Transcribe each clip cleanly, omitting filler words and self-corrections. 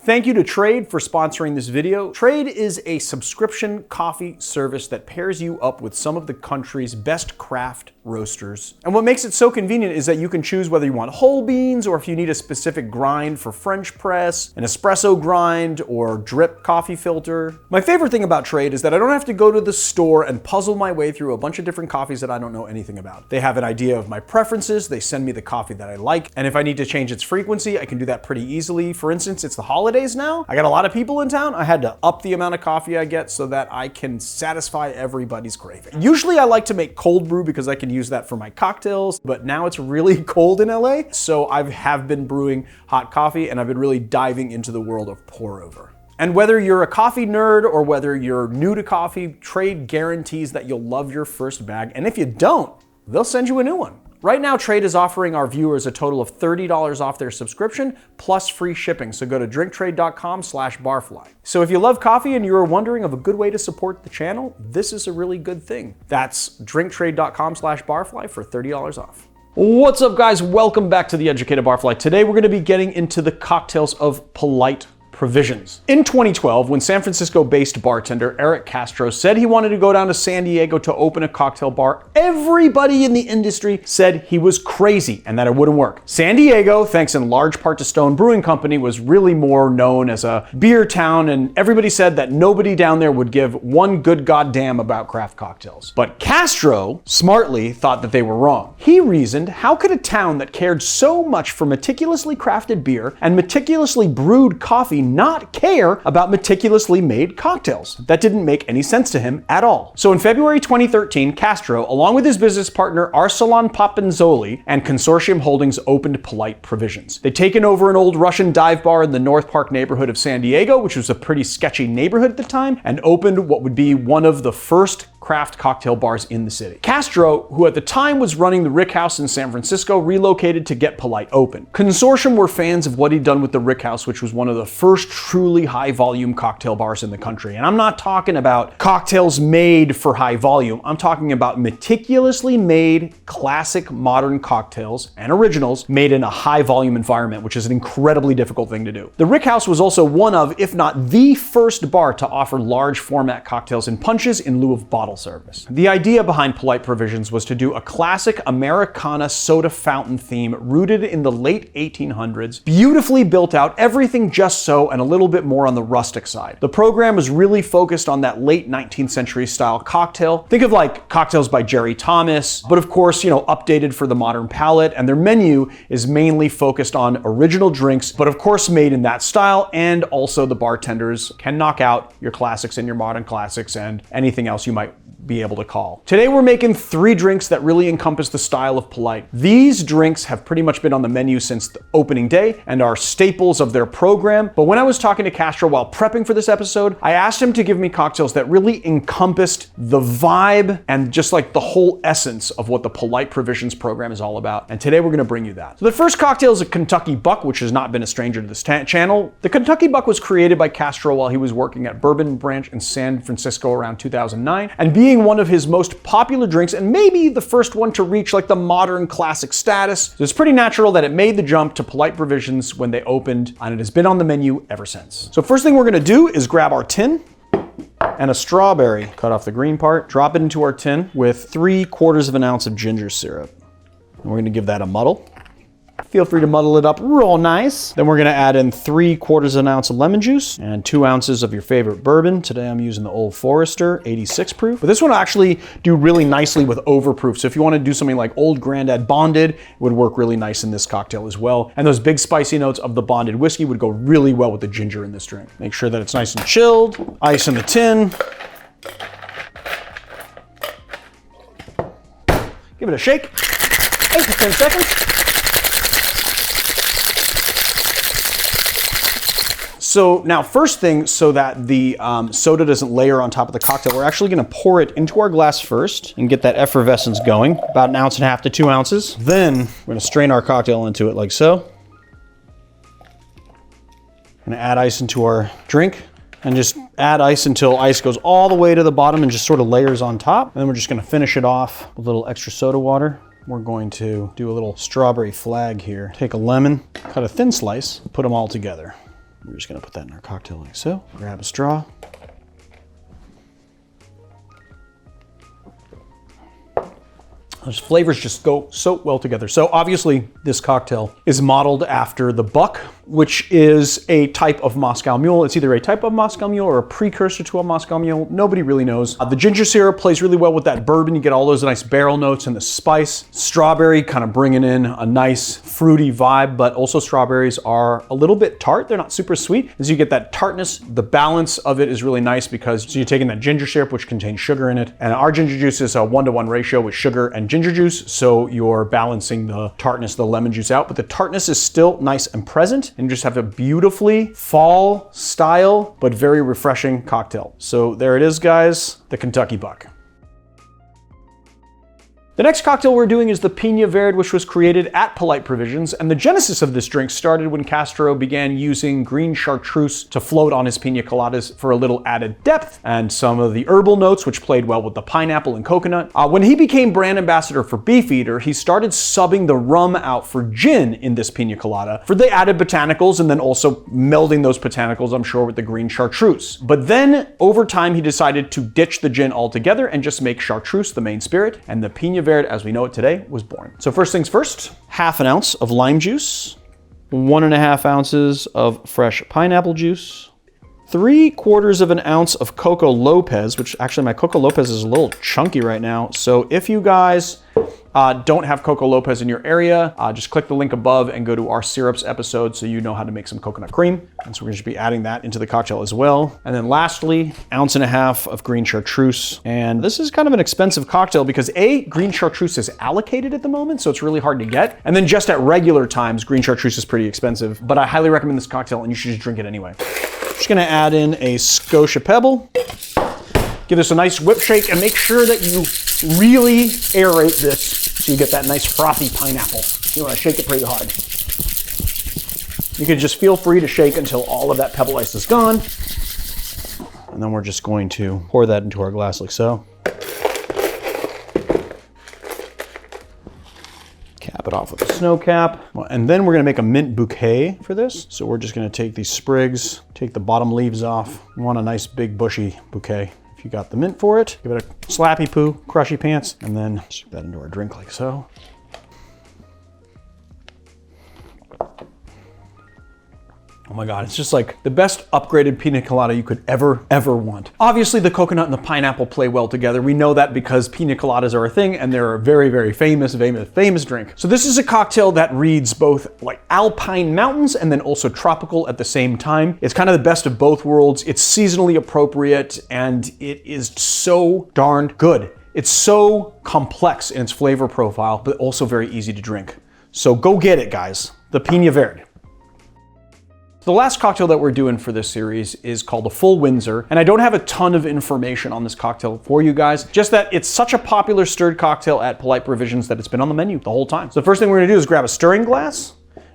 Thank you to Trade for sponsoring this video. Trade is a subscription coffee service that pairs you up with some of the country's best craft roasters. And what makes it so convenient is that you can choose whether you want whole beans or if you need a specific grind for French press, an espresso grind, or drip coffee filter. My favorite thing about Trade is that I don't have to go to the store and puzzle my way through a bunch of different coffees that I don't know anything about. They have an idea of my preferences, they send me the coffee that I like, and if I need to change its frequency, I can do that pretty easily. For instance, it's the holidays now. I got a lot of people in town. I had to up the amount of coffee I get so that I can satisfy everybody's craving. Usually I like to make cold brew because I can use that for my cocktails, but now it's really cold in LA, so I have been brewing hot coffee and I've been really diving into the world of pour over. And whether you're a coffee nerd or whether you're new to coffee, Trade guarantees that you'll love your first bag, and if you don't, they'll send you a new one. Right now, Trade is offering our viewers a total of $30 off their subscription plus free shipping. So go to drinktrade.com/barfly. So if you love coffee and you're wondering of a good way to support the channel, this is a really good thing. That's drinktrade.com/barfly for $30 off. What's up, guys? Welcome back to The Educated Barfly. Today, we're going to be getting into the cocktails of polite provisions. In 2012, when San Francisco-based bartender Eric Castro said he wanted to go down to San Diego to open a cocktail bar, everybody in the industry said he was crazy and that it wouldn't work. San Diego, thanks in large part to Stone Brewing Company, was really more known as a beer town, and everybody said that nobody down there would give one good goddamn about craft cocktails. But Castro smartly thought that they were wrong. He reasoned, how could a town that cared so much for meticulously crafted beer and meticulously brewed coffee not care about meticulously made cocktails? That didn't make any sense to him at all. So in February 2013, Castro, along with his business partner Arsalan Papenzoli and Consortium Holdings, opened Polite Provisions. They'd taken over an old Russian dive bar in the North Park neighborhood of San Diego, which was a pretty sketchy neighborhood at the time, and opened what would be one of the first craft cocktail bars in the city. Castro, who at the time was running the Rick House in San Francisco, relocated to get Polite open. Consortium were fans of what he'd done with the Rick House, which was one of the first truly high volume cocktail bars in the country. And I'm not talking about cocktails made for high volume. I'm talking about meticulously made classic modern cocktails and originals made in a high volume environment, which is an incredibly difficult thing to do. The Rick House was also one of, if not the first bar to offer large format cocktails and punches in lieu of bottle service. The idea behind Polite Provisions was to do a classic Americana soda fountain theme rooted in the late 1800s, beautifully built out, everything just so, and a little bit more on the rustic side. The program was really focused on that late 19th century style cocktail. Think of like cocktails by Jerry Thomas, but of course, updated for the modern palate, and their menu is mainly focused on original drinks, but of course made in that style, and also the bartenders can knock out your classics and your modern classics and anything else you might be able to call. Today we're making 3 drinks that really encompass the style of Polite. These drinks have pretty much been on the menu since the opening day and are staples of their program. But when I was talking to Castro while prepping for this episode, I asked him to give me cocktails that really encompassed the vibe and just like the whole essence of what the Polite Provisions program is all about. And today we're going to bring you that. So the first cocktail is a Kentucky Buck, which has not been a stranger to this channel. The Kentucky Buck was created by Castro while he was working at Bourbon Branch in San Francisco around 2009, and being one of his most popular drinks and maybe the first one to reach like the modern classic status. So it's pretty natural that it made the jump to Polite Provisions when they opened, and it has been on the menu ever since. So first thing we're gonna do is grab our tin and a strawberry, cut off the green part, drop it into our tin with 3/4 of an ounce of ginger syrup. And we're gonna give that a muddle. Feel free to muddle it up real nice. Then we're gonna add in 3/4 of an ounce of lemon juice and 2 ounces of your favorite bourbon. Today I'm using the Old Forester 86 proof. But this one will actually do really nicely with overproof. So if you wanna do something like Old Grandad Bonded, it would work really nice in this cocktail as well. And those big spicy notes of the bonded whiskey would go really well with the ginger in this drink. Make sure that it's nice and chilled. Ice in the tin. Give it a shake. 8 to 10 seconds. So now first thing, so that the soda doesn't layer on top of the cocktail, we're actually gonna pour it into our glass first and get that effervescence going, about 1.5 ounces to 2 ounces. Then we're gonna strain our cocktail into it like so. We're gonna add ice into our drink and just add ice until ice goes all the way to the bottom and just sort of layers on top. And then we're just gonna finish it off with a little extra soda water. We're going to do a little strawberry flag here. Take a lemon, cut a thin slice, put them all together. We're just gonna put that in our cocktail like so. Grab a straw. Those flavors just go so well together. So obviously this cocktail is modeled after the Buck, which is a type of Moscow Mule. It's either a type of Moscow Mule or a precursor to a Moscow Mule. Nobody really knows. The ginger syrup plays really well with that bourbon. You get all those nice barrel notes and the spice. Strawberry kind of bringing in a nice fruity vibe, but also strawberries are a little bit tart. They're not super sweet. As you get that tartness, the balance of it is really nice because so you're taking that ginger syrup, which contains sugar in it. And our ginger juice is a 1-to-1 ratio with sugar and ginger juice. So you're balancing the tartness of the lemon juice out, but the tartness is still nice and present. And you just have a beautifully fall style, but very refreshing cocktail. So there it is, guys, the Kentucky Buck. The next cocktail we're doing is the Piña Verde, which was created at Polite Provisions. And the genesis of this drink started when Castro began using green chartreuse to float on his piña coladas for a little added depth and some of the herbal notes, which played well with the pineapple and coconut. When he became brand ambassador for Beefeater, he started subbing the rum out for gin in this piña colada for the added botanicals and then also melding those botanicals, I'm sure, with the green chartreuse. But then over time, he decided to ditch the gin altogether and just make chartreuse the main spirit. And the Piña Verde, as we know it today, was born. So first things first, 1/2 ounce of lime juice, 1.5 ounces of fresh pineapple juice, 3/4 ounce of Coco Lopez, which actually my Coco Lopez is a little chunky right now. So if you guys don't have Coco Lopez in your area, just click the link above and go to our syrups episode so you know how to make some coconut cream. And so we're going to be adding that into the cocktail as well. And then lastly, 1.5 ounces of green chartreuse. And this is kind of an expensive cocktail because green chartreuse is allocated at the moment, so it's really hard to get. And then just at regular times, green chartreuse is pretty expensive, but I highly recommend this cocktail and you should just drink it anyway. Just going to add in a Scotia Pebble. Give this a nice whip shake and make sure that you really aerate this so you get that nice frothy pineapple. You want to shake it pretty hard. You can just feel free to shake until all of that pebble ice is gone. And then we're just going to pour that into our glass like so. Cap it off with a snow cap. And then we're going to make a mint bouquet for this. So we're just going to take these sprigs, take the bottom leaves off. We want a nice big bushy bouquet. If you got the mint for it, give it a slappy poo, crushy pants, and then stick that into our drink like so. Oh my God, it's just like the best upgraded pina colada you could ever want. Obviously the coconut and the pineapple play well together. We know that because pina coladas are a thing and they're a very famous drink. So this is a cocktail that reads both like alpine mountains and then also tropical at the same time. It's kind of the best of both worlds. It's seasonally appropriate and it is so darn good. It's so complex in its flavor profile, but also very easy to drink. So go get it, guys. The Piña Verde. The last cocktail that we're doing for this series is called a full Windsor, and I don't have a ton of information on this cocktail for you guys, just that it's such a popular stirred cocktail at Polite Provisions that it's been on the menu the whole time. So the first thing we're gonna do is grab a stirring glass,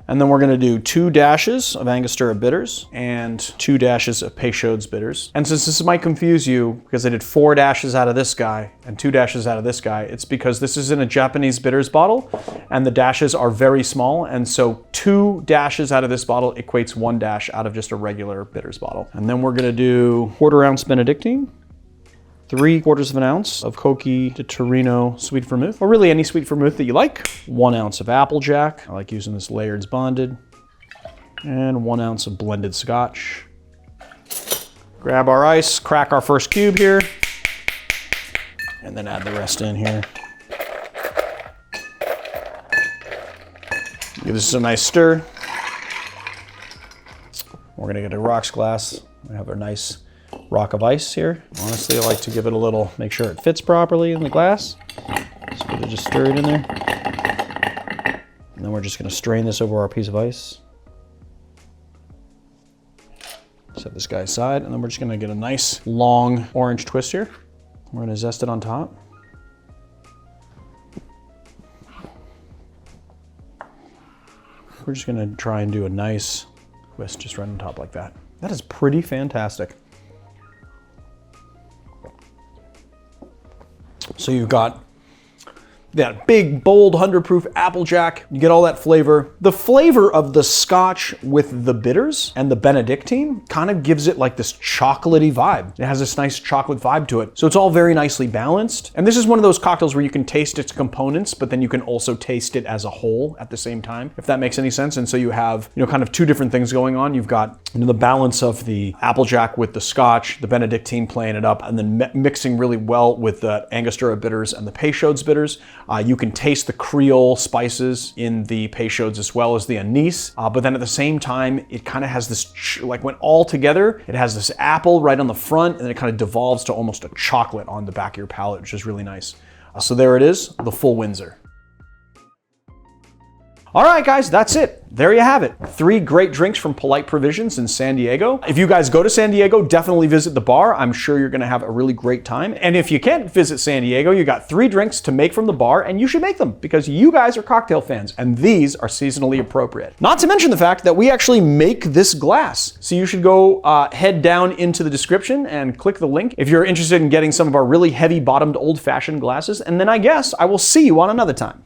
and then we're gonna do 2 dashes of Angostura bitters and 2 dashes of Peychaud's bitters. And since this might confuse you, because I did 4 dashes out of this guy and 2 dashes out of this guy, it's because this is in a Japanese bitters bottle and the dashes are very small. And so 2 dashes out of this bottle equates 1 dash out of just a regular bitters bottle. And then we're gonna do 1/4 ounce Benedictine, 3/4 ounce of Coqui de Torino sweet vermouth, or really any sweet vermouth that you like. 1 ounce of Applejack. I like using this Laird's Bonded. And 1 ounce of blended Scotch. Grab our ice, crack our first cube here, and then add the rest in here. Give this a nice stir. We're gonna get a rocks glass. We have our nice rock of ice here. Honestly, I like to give it a little, make sure it fits properly in the glass. So we'll just stir it in there. And then we're just gonna strain this over our piece of ice. Set this guy aside, and then we're just gonna get a nice long orange twist here. We're gonna zest it on top. We're just gonna try and do a nice twist just right on top like that. That is pretty fantastic. So you've got That big, bold, 100 proof Applejack. You get all that flavor. The flavor of the Scotch with the bitters and the Benedictine kind of gives it like this chocolatey vibe. It has this nice chocolate vibe to it. So it's all very nicely balanced. And this is one of those cocktails where you can taste its components, but then you can also taste it as a whole at the same time, if that makes any sense. And so you have, kind of two different things going on. You've got, the balance of the Applejack with the Scotch, the Benedictine playing it up, and then mixing really well with the Angostura bitters and the Peychaud's bitters. You can taste the Creole spices in the Peychaud's as well as the anise, but then at the same time, it kind of has this, like when all together, it has this apple right on the front, and then it kind of devolves to almost a chocolate on the back of your palate, which is really nice. So there it is, the full Windsor. All right, guys, that's it. There you have it. 3 great drinks from Polite Provisions in San Diego. If you guys go to San Diego, definitely visit the bar. I'm sure you're gonna have a really great time. And if you can't visit San Diego, you got 3 drinks to make from the bar, and you should make them because you guys are cocktail fans, and these are seasonally appropriate. Not to mention the fact that we actually make this glass. So you should go head down into the description and click the link if you're interested in getting some of our really heavy bottomed old-fashioned glasses. And then I guess I will see you on another time.